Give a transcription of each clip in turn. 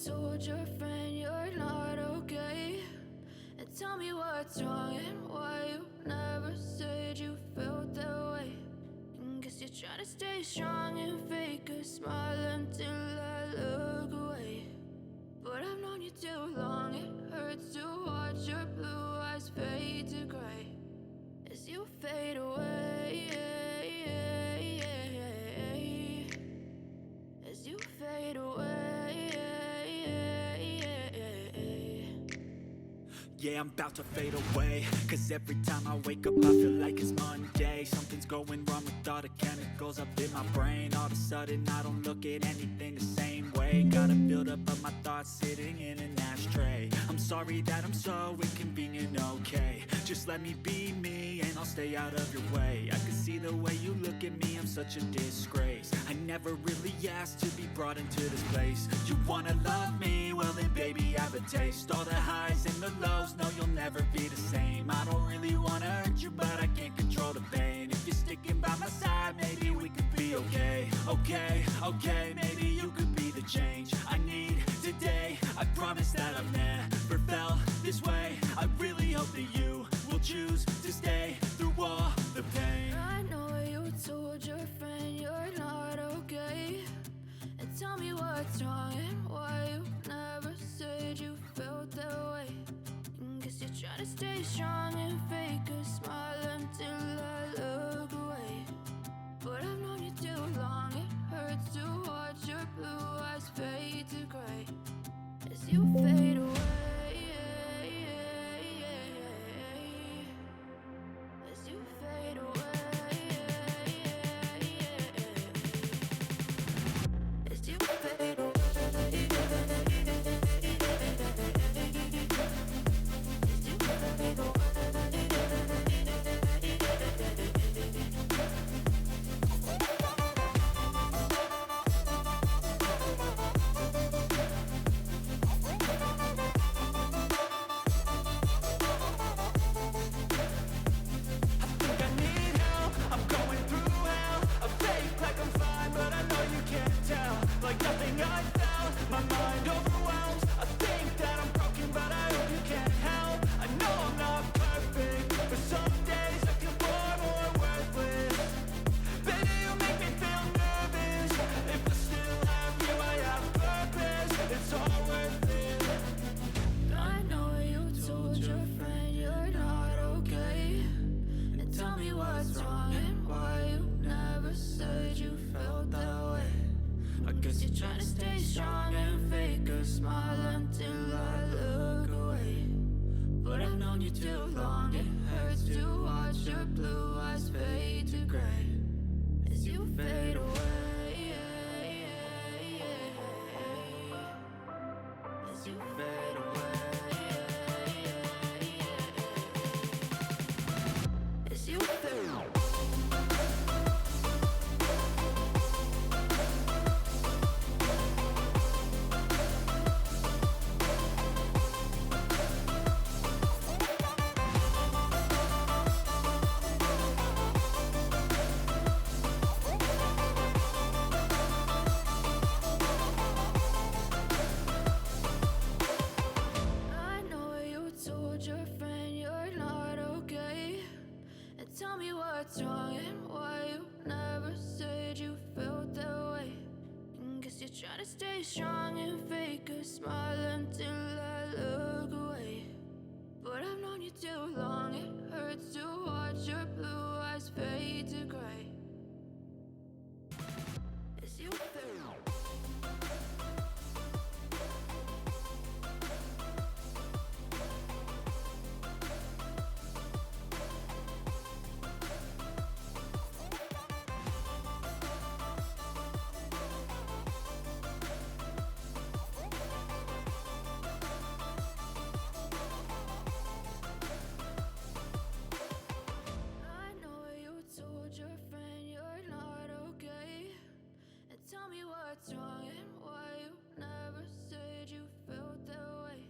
told your friend you're not okay? And tell me what's wrong and why you never said you felt that way. And guess you're trying to stay strong and fake a smile until I look away. But I've known you too long, it hurts to watch your blue eyes fade to gray as you fade away, as you fade away. Yeah, I'm about to fade away, cause every time I wake up I feel like it's Monday. Something's going wrong with all the chemicals up in my brain. All of a sudden I don't look at anything the same way. Got a buildup of my thoughts sitting in an ashtray. I'm sorry that I'm so inconvenient, okay? Just let me be me and I'll stay out of your way. I can see the way you look at me, I'm such a disgrace. I never really asked to be brought into this place. You wanna love me? Well then baby I have a taste. All the highs and the lows, no you'll never be the same. I don't really wanna hurt you but I can't control the pain. If you're sticking by my side maybe we could be okay. Okay, maybe you could be the change I need today. I promise that I've never felt this way. I really hope that you will choose to stay through all the pain. I know you told your friend you're not okay. And tell me what's wrong and why you never said you felt that way. And guess you're trying to stay strong and fake a smile until I look away. But I've known you too long, it hurts to watch your blue eyes fade to gray as you fade away. As you fade away, as you fade away, as you fade away. Like nothing I felt, my mind overwhelms. I think that I'm broken, but I hope you can't help. I know I'm not perfect, but some days I feel far more worthless. Baby, you make me feel nervous. If I still have you, I have purpose. It's all worth it. I know you told your friend you're not okay. And tell me what's wrong and why you never said you felt that way. I guess you're trying to stay strong and fake a smile until I look away. But I've known you too long, it hurts to watch your blue eyes fade to gray as you fade away, as you fade away, as you fade away. Tell me what's wrong and why you never said you felt that way. And guess you're trying to stay strong and fake a smile until I look away. But I've known you too long, it hurts to watch your blue eyes fade to gray as you fade away. Tell me what's wrong and why you never said you felt that way.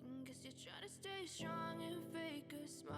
And guess you're trying to stay strong and fake